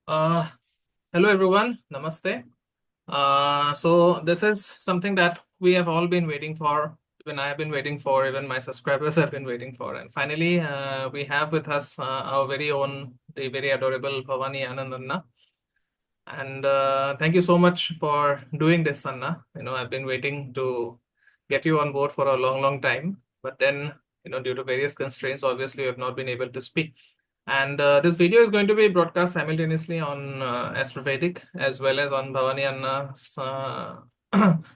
Uh, Hello everyone, Namaste. So this is something that we have all been waiting for. Even I have been waiting for. Even my subscribers have been waiting for. And finally, we have with us our very own, the very adorable Bhavani Anand. And thank you so much for doing this, Anna. I've been waiting to get you on board for a long, long time. But then, due to various constraints, obviously, we have not been able to speak. And this video is going to be broadcast simultaneously on Vedic as well as on Bhavani Anna's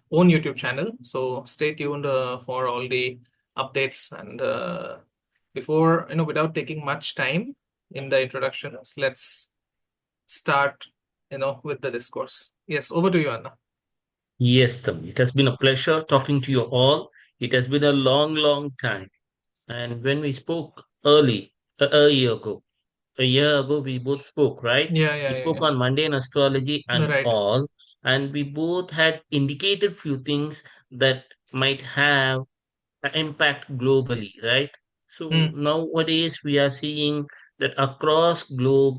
own YouTube channel. So stay tuned for all the updates. And before, without taking much time in the introductions, let's start, with the discourse. Yes, over to you, Anna. Yes, Tam. It has been a pleasure talking to you all. It has been a long, long time. And when we spoke a year ago, we both spoke, right? Yeah, yeah, We yeah, spoke yeah. on Mundane astrology and Right. all, and we both had indicated few things that might have an impact globally, right? So Mm, nowadays we are seeing that across globe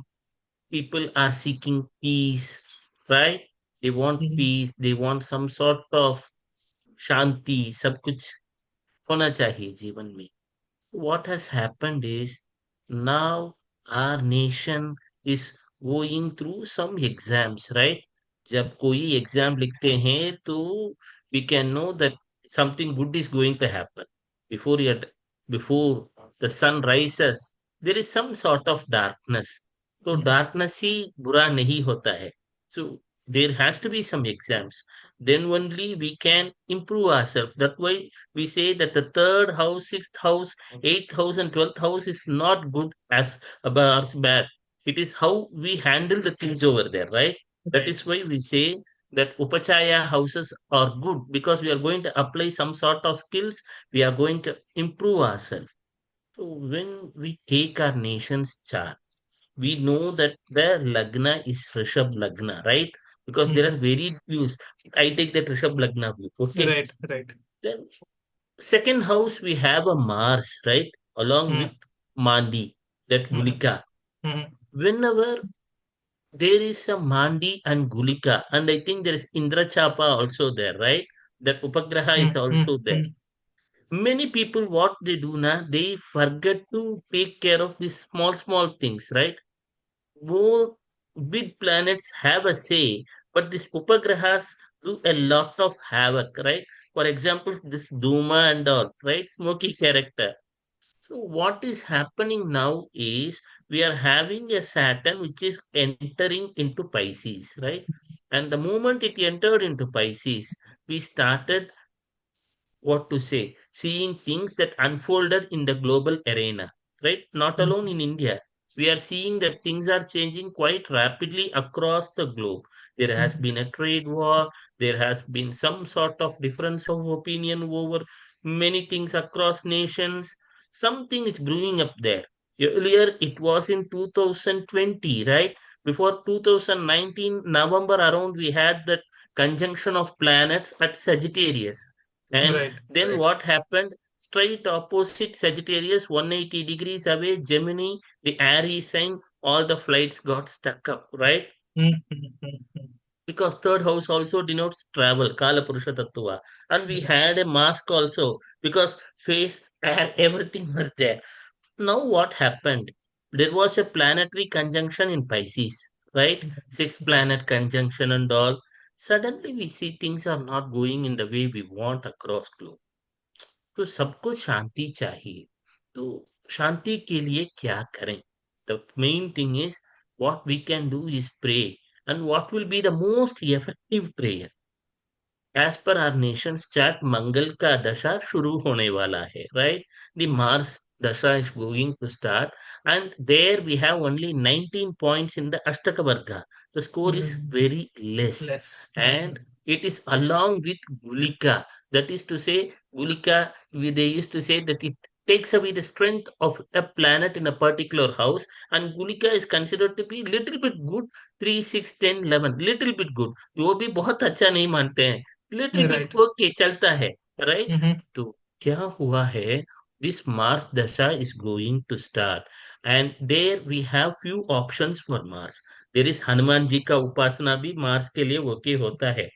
people are seeking peace, right? They want mhm, peace, they want some sort of शांति सब कुछ होना चाहिए जीवन में. What has happened is now our nation is going through some exams, right? जब कोई exam लिखते हैं तो we can know that something good is going to happen. Before yet, before the sun rises, there is some sort of darkness. तो mhm, darkness ही बुरा नहीं होता है. So there has to be some exams. Then only we can improve ourselves. That's why we say that the third house, sixth house, eighth house, and 12th house is not good as bad. It is how we handle the things over there, right? That right. is why we say that upachaya houses are good because we are going to apply some sort of skills. We are going to improve ourselves. So when we take our nation's chart, we know that their lagna is Rishabh lagna, right? Because there Mhm, are varied views. I take that Rishabh lagna view. Okay. right, right. Then second house we have a Mars, right? Along with Mm, Mandi, that mhm, Gulika. mhm, Whenever there is a Mandi and Gulika, and I think there is Indrachapa also there, right? That Upagraha is mm, mm, also there. mm, Many people, what they do now, they forget to take care of these small, small things, right? More big planets have a say, but these upagrahas do a lot of havoc, right? For example, this Duma and all, right? Smoky character. So what is happening now is we are having a Saturn which is entering into Pisces, right? And the moment it entered into Pisces, we started what to say, seeing things that unfolded in the global arena, right? Not alone mm, in India. We are seeing that things are changing quite rapidly across the globe. There has mhm, been a trade war, there has been some sort of difference of opinion over many things across nations. Something is brewing up there. Earlier, it was in 2020, right? Before 2019, November around, we had that conjunction of planets at Sagittarius. And right, then right. what happened? Straight opposite Sagittarius, 180 degrees away, Gemini, the Aries sign, all the flights got stuck up, right? Mm, mm, mm, mm, Because third house also denotes travel, Kala Purusha Tattva. And we right. had a mask also because face and everything was there. Now what happened? There was a planetary conjunction in Pisces, right? Six Right. planet conjunction and all. Suddenly we see things are not going in the way we want across globe. तो सबको शांति चाहिए तो शांति के लिए क्या करें the main thing is what we can do is pray and what will be the most effective prayer as per our nations chart Mangal का दशा शुरू होने वाला है right the Mars dasha is going to start and there we have only 19 points in the ashtaka varga. The score is Mm, very less less. and Mhm, it is along with gulika, that is to say gulika, they used to say that it takes away the strength of a planet in a particular house, and gulika is considered to be little bit good. 3 6 10 11 little bit good, वो भी बहुत अच्छा नहीं मानते हैं, little bit right. Okay चलता है, right? Mhm, तो क्या हुआ है, this Mars dasha is going to start and there we have few options for Mars. देयर इज हनुमान जी का उपासना भी मार्स के लिए ओके होता है।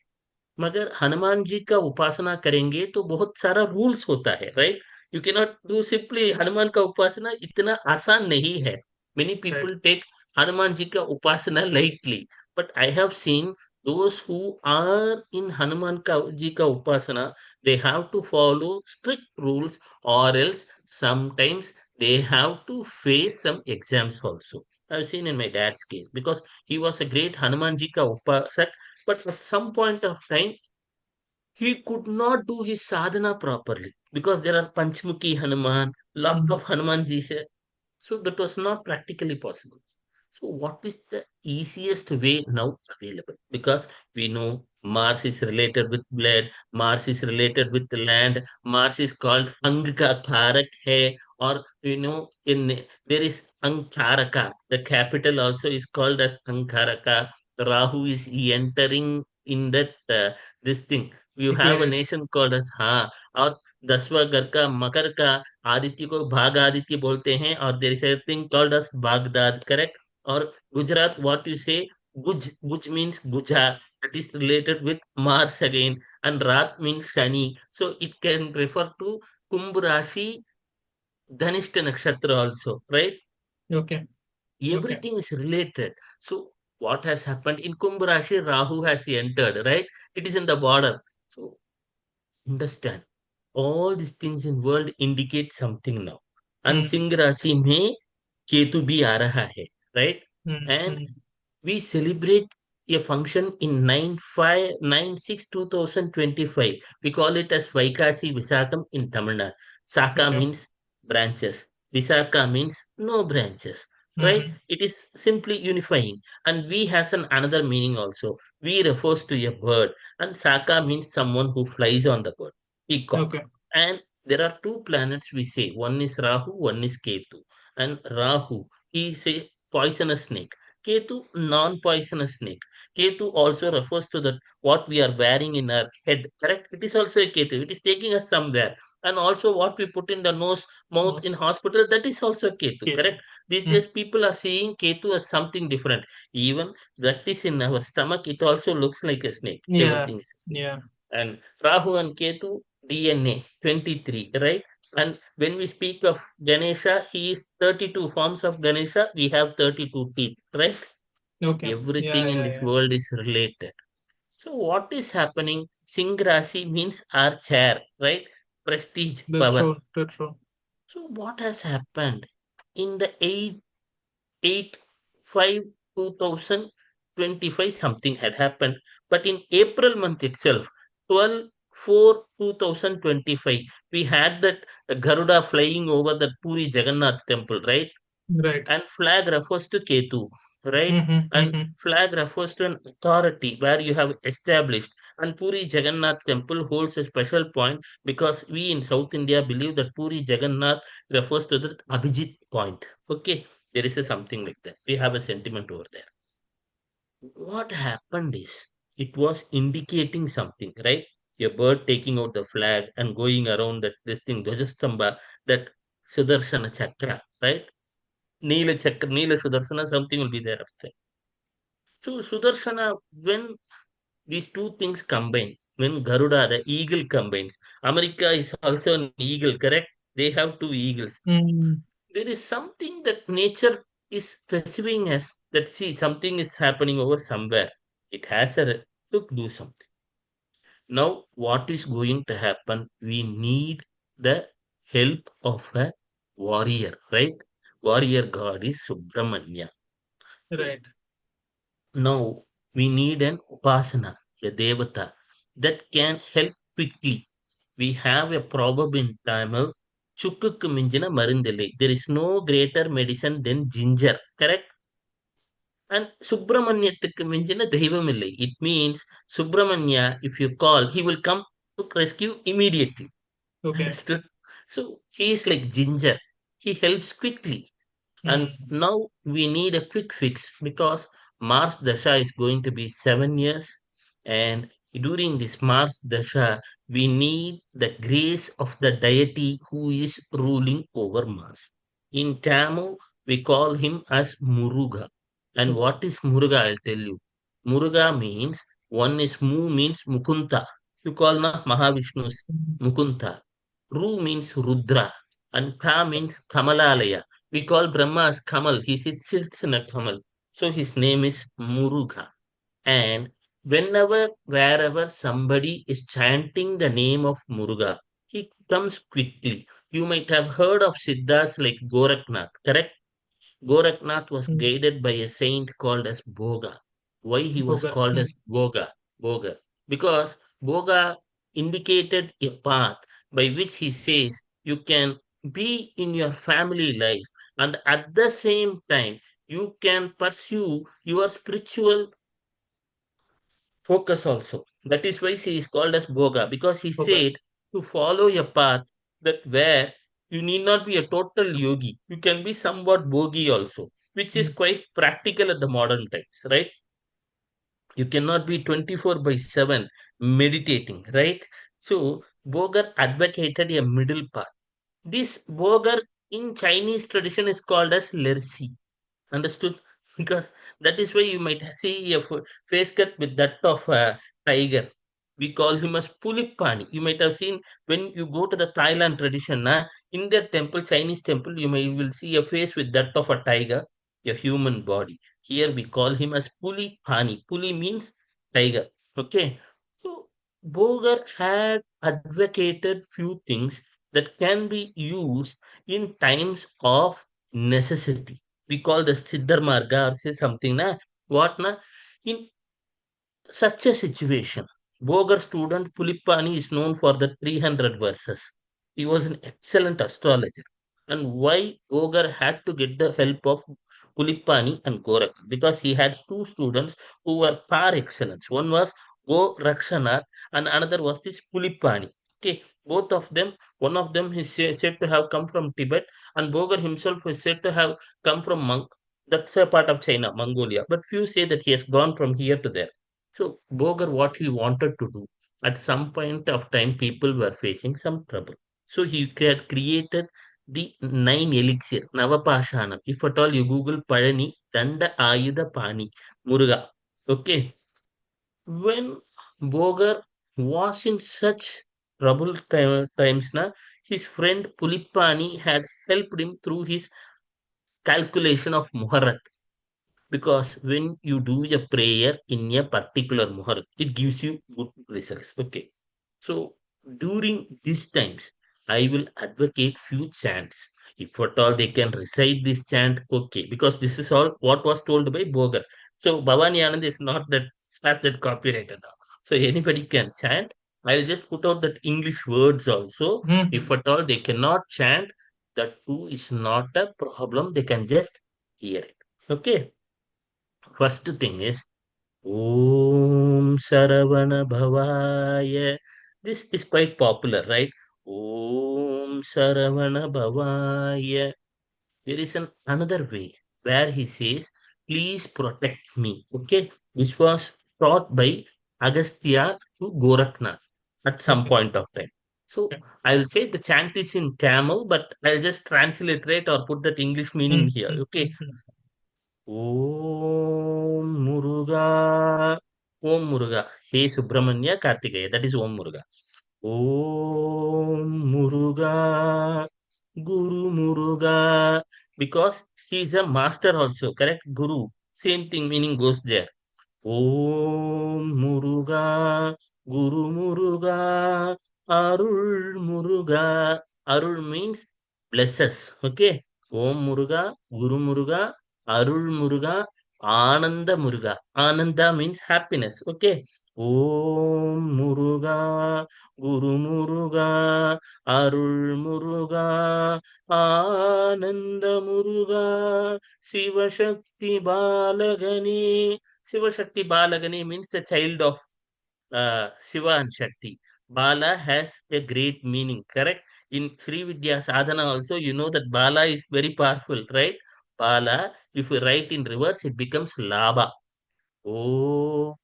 मगर हनुमान जी का उपासना करेंगे तो बहुत सारा रूल्स होता है, right? You can not do simply Hanuman का उपासना, इतना आसान नहीं है। Many Right. People take Hanuman ji का उपासना lightly, but I have seen those who are in Hanuman का जी का उपासना, they have to follow strict rules, और else sometimes they have to face some exams also. I've seen in my dad's case, because he was a great hanuman ji ka upasak, but at some point of time he could not do his sadhana properly because there are Panchmukhi Hanuman, lot Mm. of Hanumanjis. So that was not practically possible. So what is the easiest way now available? Because we know Mars is related with blood, Mars is related with the land, Mars is called Angka Karak hai, or in there is Ankaraka. The capital also is called as Ankaraka. Rahu is entering in that this thing. You have a Aquarius. nation called as Ha, और 10वां घर का मकर का आदित्य को भाग आदित्य बोलते हैं, और there is a thing called as Baghdad, correct? और गुजरात, व्हाट यू से, गुज, गुज मीन्स गुजा, that is related with Mars again, and Rat means Shani. So it can refer to Kumbh Rashi, Dhanishta Nakshatra also, right? Okay. Okay. Everything is related. So what has happened in Kumbh Rashi, Rahu has entered, right? It is in the border. So understand, all these things in world indicate something now. And Mm. Singh राशि में केतु भी आ रहा है, right? Mm. And Mm. we celebrate a function in 9/5/9/6/2025. We call it as Vaikasi Visakam in Tamil Nadu. Saka Okay. means branches. Visaka means no branches. Right? Mm. It is simply unifying. And V has another meaning also. V refers to a bird, and Saka means someone who flies on the bird. Peacock. Okay. And there are two planets we say. One is Rahu, one is Ketu. And Rahu, he is a poisonous snake. Ketu, non-poisonous snake. Ketu also refers to that what we are wearing in our head. Correct? It is also a Ketu. It is taking us somewhere. And also what we put in the nose, mouth in Most. hospital, that is also Ketu. Ketu. Correct? These Mm. days people are seeing Ketu as something different. Even that is in our stomach, it also looks like a snake. Yeah. Everything is a snake. Yeah. And Rahu and Ketu, DNA 23, right? And when we speak of Ganesha, he is 32 forms of Ganesha. We have 32 teeth, right? Okay. Everything Yeah. in Yeah. this Yeah. world is related. So what is happening? Singh Rasi means our chair, right? Prestige, That's power. true. That's true. So what has happened in the 8/5 2025? Something had happened, but in April month itself, 12/4/2025, we had that Garuda flying over the Puri Jagannath temple, right? Right. And flag refers to Ketu, right? Mm-hmm. And Mm-hmm. flag refers to an authority where you have established. And Puri Jagannath temple holds a special point because we in South India believe that Puri Jagannath refers to the Abhijit point. Okay, there is a something like that. We have a sentiment over there. What happened is it was indicating something, right? A bird taking out the flag and going around that this thing, Dwajastamba, that Sudarshana Chakra, right? Neela Chakra, Neela Sudarshana, something will be there upstairs. So Sudarshana, when these two things combine, when Garuda, the eagle combines, America is also an eagle, correct? They have two eagles. Mm. There is something that nature is specifying us that see something is happening over somewhere. It has a to do something. Now, what is going to happen? We need the help of a warrior, right? Warrior god is Subramanya. So Right. now we need an upasana, a devata that can help quickly. We have a proverb in Tamil, Chukukku minjina marindile. There is no greater medicine than ginger, correct? And Subramanyattukku minjina தெய்வமில்லை. It means Subramanya, if you call, he will come to rescue immediately. Okay. Understood? So he is like ginger. He helps quickly. And Mm. now we need a quick fix because Mars Dasha is going to be 7 years. And during this Mars Dasha, we need the grace of the deity who is ruling over Mars. In Tamil, we call him as Muruga. And what is Muruga? I'll tell you. Muruga means one is Mu means Mukunta. You call na Mahavishnu's Mukunta. Ru means Rudra. And Ka means Kamalalaya. We call Brahma as Kamal. He sits in a Kamal. So his name is Muruga. And whenever, wherever somebody is chanting the name of Muruga, he comes quickly. You might have heard of Siddhas like Goraknath, correct? Goraknath was guided by a saint called as Boga. Why he was Booger. called as Boga? Because Boga indicated a path by which he says you can be in your family life and at the same time you can pursue your spiritual focus also. That is why he is called as Boga because he Booger. said to follow a path that where you need not be a total yogi. You can be somewhat bogi also, which is quite practical at the modern times, right? You cannot be 24 by 7 meditating, right? So Bogar advocated a middle path. This Bogar in Chinese tradition is called as Lersi. Understood? Because that is why you might see a face cut with that of a tiger. We call him as Pulipani. You might have seen when you go to the Thailand tradition, in their temple, Chinese temple, you will see a face with that of a tiger, a human body. Here we call him as Pulipani. Puli means tiger. Okay. So Bogar had advocated few things that can be used in times of necessity. We call the Siddhar Marga or say something na what na in such a situation. Bogar student Pulipani is known for the 300 verses. He was an excellent astrologer. And why Bogar had to get the help of Pulipani and Gorak? Because he had two students who were par excellence. One was Go Rakshanath and another was this Pulipani. Okay, both of them, one of them is said to have come from Tibet, and Bogar himself is said to have come from that's a part of China, Mongolia. But few say that he has gone from here to there. So Bogar, what he wanted to do, at some point of time, people were facing some trouble. So he had created the nine elixir, Navapashanam. If at all you Google Parani, Danda Ayuda Pani, Muruga. Okay. When Bogar was in such troubled times, his friend Pulipani had helped him through his calculation of Muharrat. Because when you do a prayer in a particular muhur, it gives you good results. Okay. So during these times, I will advocate few chants. If at all they can recite this chant, okay. Because this is all what was told by Bogar. So Bhavani Anand is not that has that copyrighted now. So anybody can chant. I'll just put out that English words also. If Mhm. at all they cannot chant, that too is not a problem. They can just hear it. Okay. First thing is Om Saravana Bhavaya. This is quite popular, right? Om Saravana Bhavaya. There is another way where he says, please protect me. Okay. Which was taught by Agastya to Goraknath at some Okay. point of time. So I will say the chant is in Tamil, but I'll just transliterate or put that English meaning here. Okay. Om Muruga. Om Muruga. Hey Subramanya Kartikeya. That is Om Muruga. Om Muruga. Guru Muruga. Because he is a master also, correct? Guru. Same thing meaning goes there. Om Muruga, Guru Muruga, Arul Muruga. Arul means blesses. Okay. Om Muruga, Guru Muruga, Arul Muruga, Ananda Muruga. Ananda means happiness. Okay. Om Muruga, Guru Muruga, Arul Muruga, Ananda Muruga, Shiva Shakti Balagani. Shiva Shakti Balagani means the child of Shiva and Shakti. Bala has a great meaning, correct? In Sri Vidya Sadhana also, you know that Bala is very powerful, right? Bala, if you write in reverse, it becomes Laba. Oh,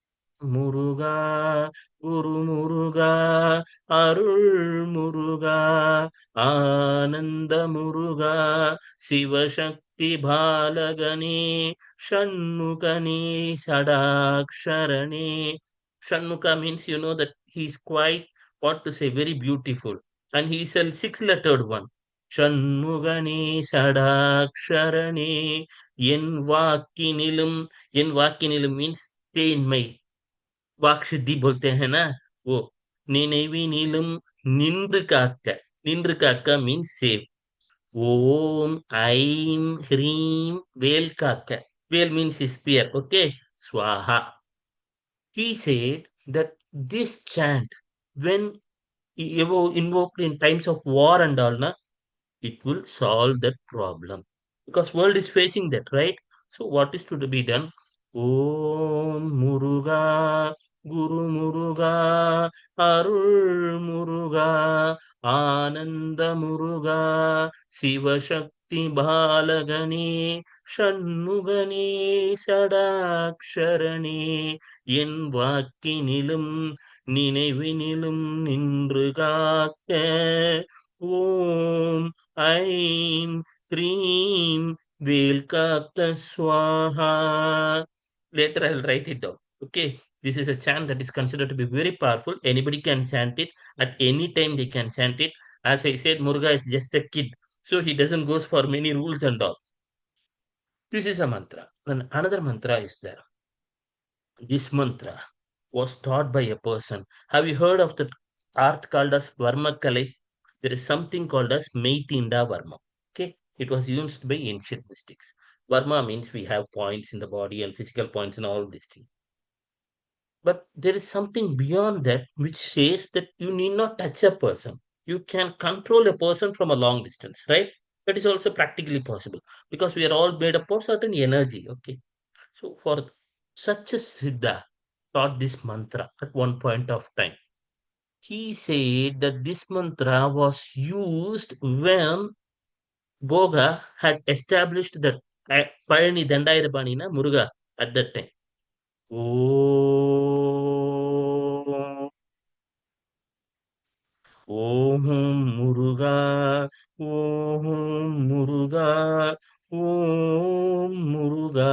Muruga, Guru Muruga, Arul Muruga, Ananda Muruga, Shiva Shakti Shakti Bhalagane Shannukane Sadaksharane. Shanmuka means you know that he's quite, what to say, very beautiful. And he's a six-lettered one. Shanmugane Sadaksharane Yen Vakinilum. Yen Vakinilum means stay in my वाक सिद्धि बोलते हैं ना, वो निனைவினிலும் நின்று காக்க. நின்று காக்க means save. Om I'm ஹ்ரீம் வேல் காக்க. வேல் means spear. Okay, swaha. He said that this chant, when invoked in times of war and all, na, it will solve that problem, because world is facing that, right? So what is to be done? Om Muruga, Guru Muruga, Arul Muruga, Ananda Muruga, Siva Shakti Balagani, Shanmugani, Sadaksharani, என் வாக்கினிலும் நினைவினிலும் நின்று காக்க. Om Aim Cream Vilkata Swaha. Later I'll write it down. Okay. This is a chant that is considered to be very powerful. Anybody can chant it. At any time they can chant it. As I said, Muruga is just a kid. So he doesn't go for many rules and all. This is a mantra. And another mantra is there. This mantra was taught by a person. Have you heard of the art called as Varma Kale? There is something called as Meitinda Varma. Okay, it was used by ancient mystics. Varma means we have points in the body and physical points and all these things. But there is something beyond that which says that you need not touch a person. You can control a person from a long distance, right? That is also practically possible because we are all made up of certain energy. Okay, so for such a Siddha taught this mantra at one point of time. He said that this mantra was used when Boga had established the Payani Dandayarapanina Muruga at that time. Om Om Muruga, Om Muruga, Om Muruga,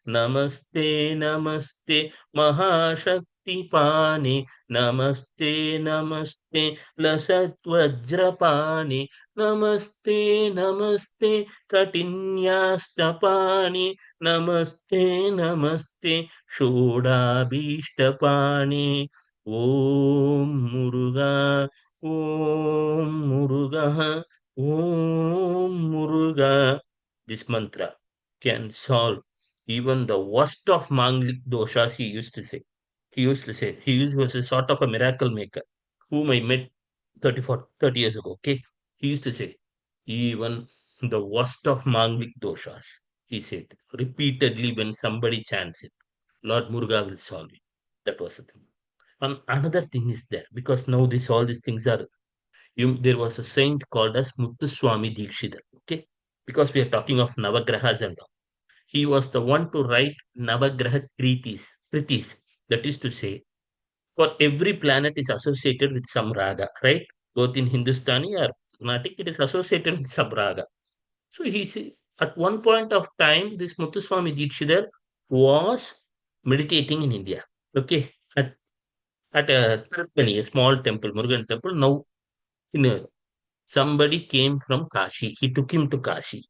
Namaste, Namaste, Mahashakti Pani, Namaste, Namaste, Lasatwajrapani, Namaste, Namaste, Katinyastapani, Namaste, Namaste, Shodabhishtapani, Om Muruga. Om Muruga, Om Muruga. This mantra can solve even the worst of Manglik doshas, he used to say. Was a sort of a miracle maker whom I met 30 years ago. Okay. He used to say, even the worst of Manglik doshas, he said, repeatedly when somebody chants it, Lord Muruga will solve it. That was the thing. And another thing is there, because now all these things are there was a saint called as Muthuswami Dikshidhar. Okay, because we are talking of Navagrahas and all. He was the one to write Navagraha Kritis. That is to say, for every planet is associated with some raga, right? Both in Hindustani or Carnatic, it is associated with some raga. So at one point of time, this Muthuswami Dikshidhar was meditating in India. Okay, at a Tirupani, a small temple, Murugan temple. Now in a somebody came from Kashi. He took him to Kashi.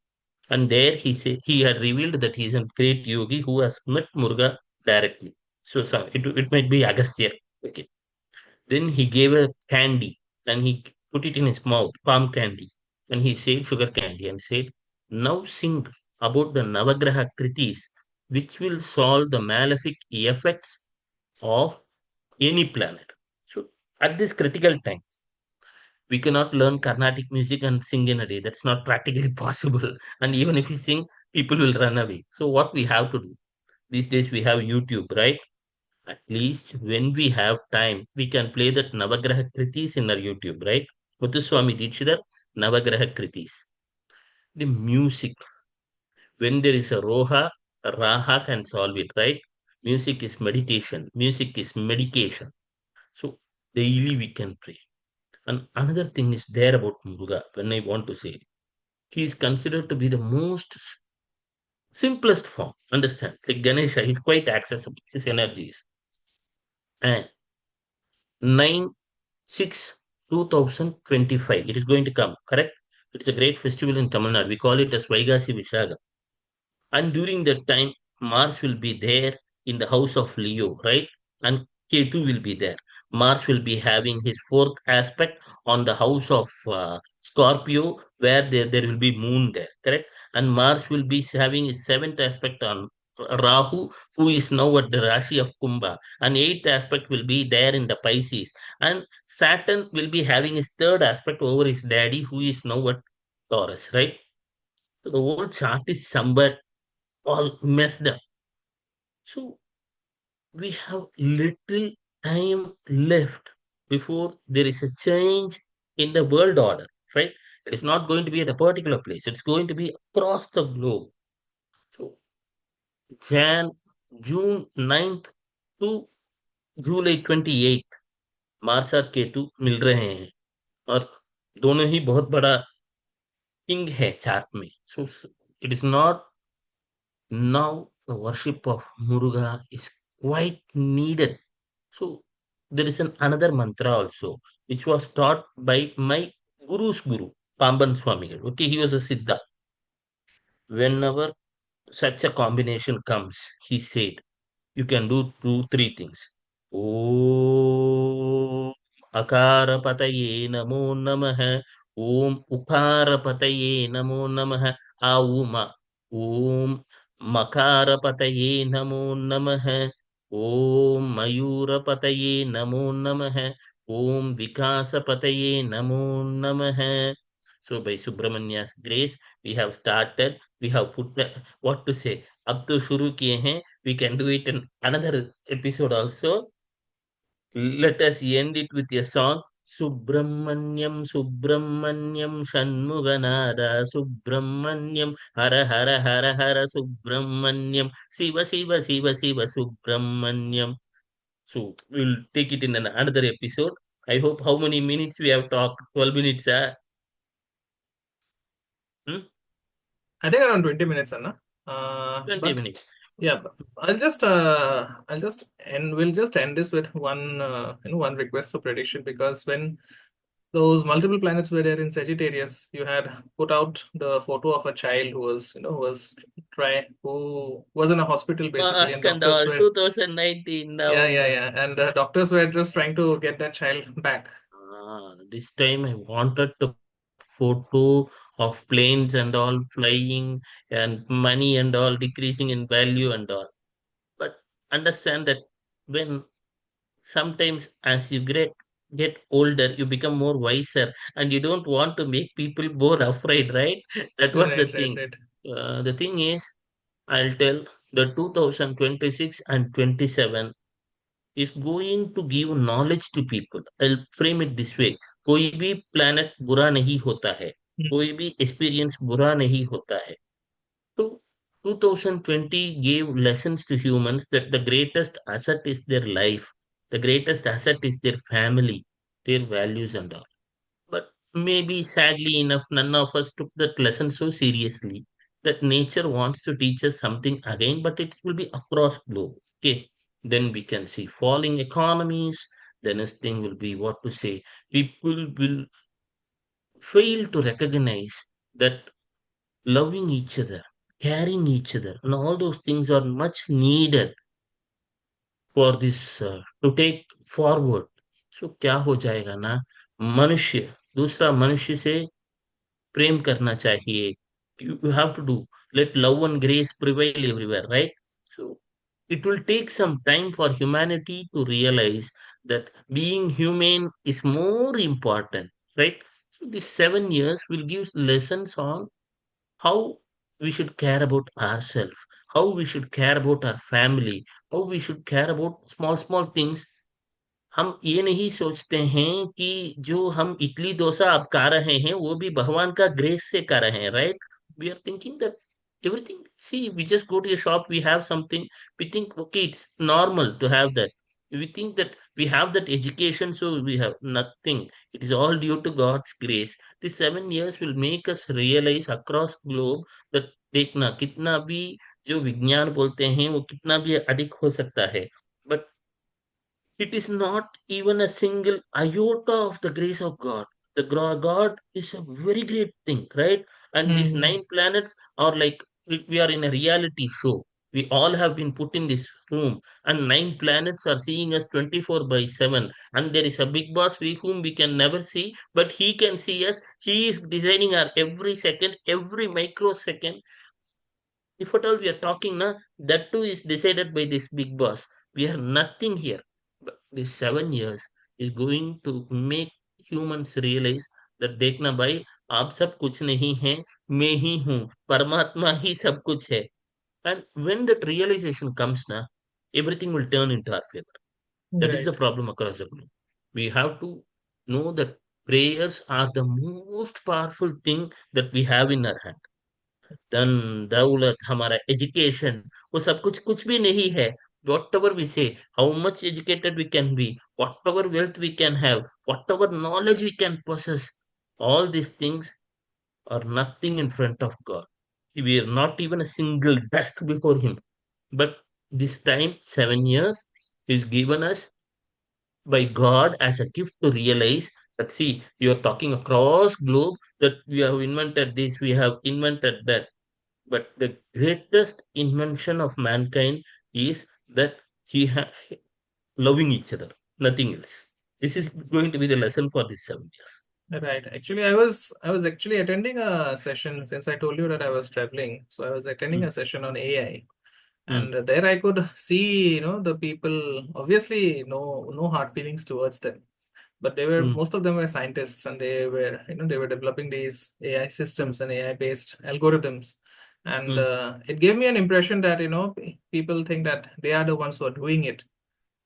And there he had revealed that he is a great yogi who has met Muruga directly. So it might be Agastya. Okay. Then he gave a candy and he put it in his mouth, palm candy. And he said sugar candy and said, now sing about the Navagraha Kritis, which will solve the malefic effects of any planet. So at this critical time, we cannot learn Carnatic music and sing in a day. That's not practically possible. And even if we sing, people will run away. So what we have to do? These days we have YouTube, right? At least when we have time, we can play that Navagraha Kritis in our YouTube, right? Muthuswami Dikshidhar, Navagraha Kritis. The music, when there is a Roha, a Raha can solve it, right? Music is meditation. Music is medication. So daily we can pray. And another thing is there about Muruga, when I want to say, he is considered to be the most simplest form. Understand? Like Ganesha, he's quite accessible. His energies. And 9/6/2025, it is going to come. Correct? It's a great festival in Tamil Nadu. We call it as Vaigasi Vishaga. And during that time, Mars will be there in the house of Leo, right? And Ketu will be there. Mars will be having his fourth aspect on the house of Scorpio, where there will be moon there, correct? And Mars will be having his seventh aspect on Rahu, who is now at the Rashi of Kumbha, and eighth aspect will be there in the Pisces. And Saturn will be having his third aspect over his daddy, who is now at Taurus, right? So the whole chart is somewhat all messed up. So we have little time left before there is a change in the world order, right? It is not going to be at a particular place, it's going to be across the globe. So Jan June 9th to July 28th Mars और केतु मिल रहे हैं और दोनों ही बहुत बड़ा king है chart में. So it is not. Now the worship of Muruga is quite needed. So there is another mantra also, which was taught by my guru's guru, Pamban Swami. Okay, he was a Siddha. Whenever such a combination comes, he said, you can do three things. Om Akarapataye Namo Namaha. Om Ukarapataye Namo Namaha. Auma. Om Makarapataye Namo Namaha. Om Mayurapataye Namo Namaha. Om Vikasapataye Namo Namaha. So by Subramanya's grace, we have started, we have put what to say, अब तो शुरू किए हैं. We can do it in another episode also. Let us end it with a song. Subramanyam Subramanyam Shanmuganada Subramanyam Hara Hara Hara Hara Subramanyam Siva Siva Siva Siva Subramanyam. So we'll take it in another episode. I hope how many minutes we have talked? 12 minutes, hmm? I think around 20 minutes, Anna. 20 But minutes. yeah, but I'll just and we'll just end this with one one request for prediction, because when those multiple planets were there in Sagittarius, you had put out the photo of a child who was who was in a hospital basically, and Mask and doctors all, were 2019 yeah, November. and the doctors were just trying to get that child back. This time I wanted to photo of planes and all flying and money and all decreasing in value and all. But understand that when sometimes as you get older, you become more wiser and you don't want to make people more afraid, right? That was the Right, thing. right. The thing is, I'll tell the 2026 and 27 is going to give knowledge to people. I'll frame it this way. कोई भी planet बुरा नहीं होता है. कोई भी experience बुरा नहीं होता है. So 2020 gave lessons to humans that the greatest asset is their life. The greatest asset is their family, their values and all. But maybe sadly enough, none of us took that lesson so seriously that nature wants to teach us something again, but it will be across globe. Okay. Then we can see falling economies. The next thing will be what to say. People will fail to recognize that loving each other, caring each other, and all those things are much needed for this to take forward. So क्या हो जाएगा ना, मनुष्य दूसरा मनुष्य से प्रेम करना चाहिए. You have to do, let love and grace prevail everywhere, right? So it will take some time for humanity to realize that being human is more important, right? So these 7 years will give lessons on how we should care about ourselves, how we should care about our family, how we should care about small small things. हम ये नहीं सोचते हैं कि जो हम इडली डोसा अब खा रहे हैं वो भी भगवान का ग्रेस से खा रहे हैं, right? We are thinking that everything, see, we just go to a shop, we have something, we think okay, it's normal to have that. We think that we have that education, so we have nothing. It is all due to God's grace. These 7 years will make us realize across globe that देखना कितना भी जो विज्ञान बोलते हैं वो कितना भी अधिक हो सकता है, but it is not even a single iota of the grace of God. The God is a very great thing, right? And these Hmm. nine planets are like we are in a reality show. We all have been put in this room, and nine planets are seeing us 24 by 7. And there is a big boss whom we can never see, but he can see us. He is designing our every second, every microsecond. If at all we are talking now, that too is decided by this big boss. We are nothing here. But this 7 years is going to make humans realize that देखना भाई, आप सब कुछ नहीं है, मैं ही हूँ, परमात्मा ही सब कुछ है. And when that realization comes now, everything will turn into our favor. That is the Right. problem across the globe. We have to know that prayers are the most powerful thing that we have in our hand. धन दौलत हमारा education, वो सब कुछ कुछ भी नहीं है. Whatever we say, how much educated we can be, whatever wealth we can have, whatever knowledge we can possess, all these things are nothing in front of God. We are not even a single dust before him. But this time 7 years is given us by God as a gift to realize that, see, you are talking across globe that we have invented this, we have invented that, but the greatest invention of mankind is that he loving each other, nothing else. This is going to be the lesson for these 7 years. Right. Actually, I was actually attending a session since I told you that I was traveling. So I was attending Mm, a session on AI, mm, and there I could see, the people obviously no hard feelings towards them, but they were mm, most of them were scientists, and they were developing these AI mm, systems and AI based algorithms, and mm. it gave me an impression that people think that they are the ones who are doing it,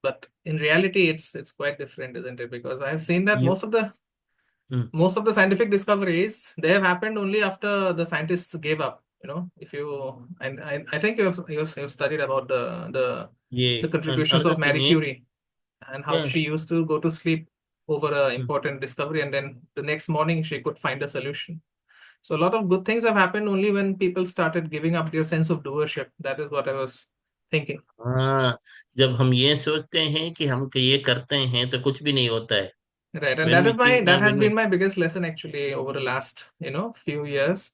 but in reality it's quite different, isn't it? Because I've seen that Yep. Mm, most of the scientific discoveries, they have happened only after the scientists gave up. If you and I think you've studied about yeah. the And contributions another of thing Marie is, Curie, and how she yes, used to go to sleep over an mm, important discovery, and then the next morning she could find a solution. So a lot of good things have happened only when people started giving up their sense of doership. That is what I was thinking. हाँ, जब हम ये सोचते हैं कि हम ये करते हैं तो कुछ भी नहीं होता है. Right, and When that we is my think that now, has when we been my biggest lesson actually over the last few years.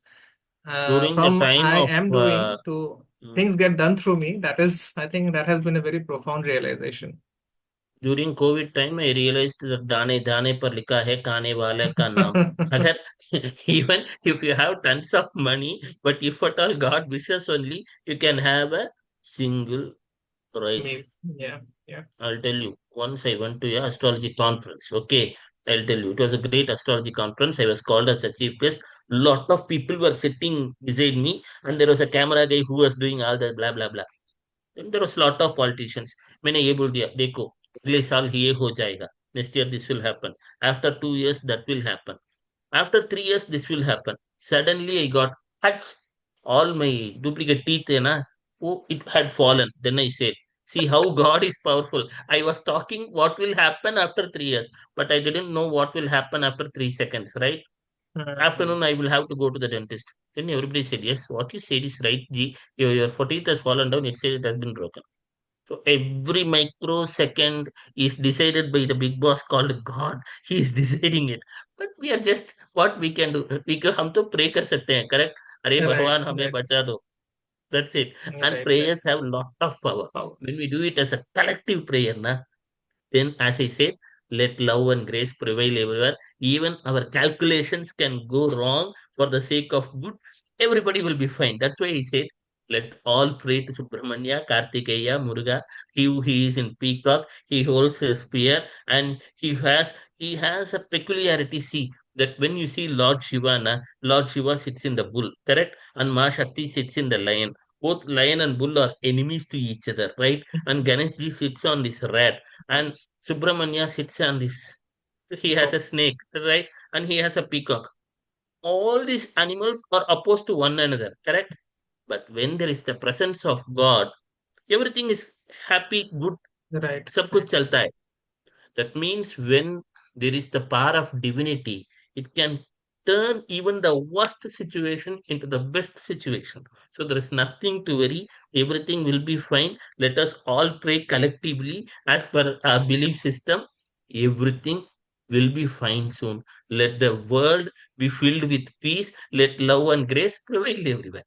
during the From time I of am doing to mm, things get done through me. That is, I think that has been a very profound realization. During Covid time I realised that दाने दाने पर लिखा है खाने वाले का नाम. अगर even if you have tons of money, but if at all God wishes only, you can have a single rice. Me, yeah, yeah. I'll tell you, once I went to a astrology conference. Okay, I'll tell you, it was a great astrology conference. I was called as a chief guest. Lot of people were sitting beside me, and there was a camera guy who was doing all the blah blah blah. Then there was lot of politicians. मैंने ये बोल दिया, देखो अगले साल ये हो जाएगा, next year this will happen, after 2 years that will happen, after 3 years this will happen. Suddenly I got touch, all my duplicate teeth है ना, वो it had fallen. Then I said, see how God is powerful. I was talking what will happen after 3 years, but I didn't know what will happen after 3 seconds, right? Mhm. Afternoon I will have to go to the dentist. Then everybody said, yes, what you said is right, G. Your teeth has fallen down. It said it has been broken. So every microsecond is decided by the big boss called God. He is deciding it. But we are just what we can do. हम तो pray कर सकते हैं, correct? अरे Right, भगवान हमें right, बचा दो. That's it. And right, right. prayers have lot of power. When we do it as a collective prayer, na, then, as I said, let love and grace prevail everywhere. Even our calculations can go wrong for the sake of good. Everybody will be fine. That's why he said, let all pray to Subramanya, Kartikeya, Muruga. He is in peacock. He holds a spear, and he has a peculiarity. See that when you see Lord Shiva, na, Lord Shiva sits in the bull, correct, and Ma Shakti sits in the lion. Both lion and bull are enemies to each other, right? And Ganesh ji sits on this rat, and Subramanya sits on this. He has Oh, a snake, right? And he has a peacock. All these animals are opposed to one another, correct? But when there is the presence of God, everything is happy, good, right, सब कुछ right. चलता है. That means when there is the power of divinity, it can. turn even the worst situation into the best situation. So there is nothing to worry. Everything will be fine. Let us all pray collectively as per our belief system. Everything will be fine soon. Let the world be filled with peace. Let love and grace prevail everywhere.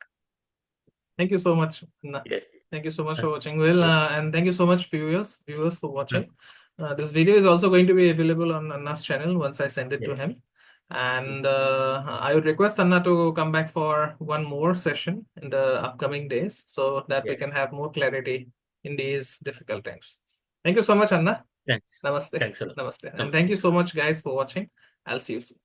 Thank you so much, Anna. Yes. Thank you so much Uh, for watching, Will, yes. and thank you so much, viewers for Uh, watching. This video is also going to be available on Anna's channel once I send it to yes. him. And I would request Anna to come back for one more session in the upcoming days so that we can Yes. have more clarity in these difficult times. Thank you so much, Anna. Thanks. Namaste. Thanks a lot. Namaste. And thank Namaste. you so much, guys, for watching. I'll see you soon.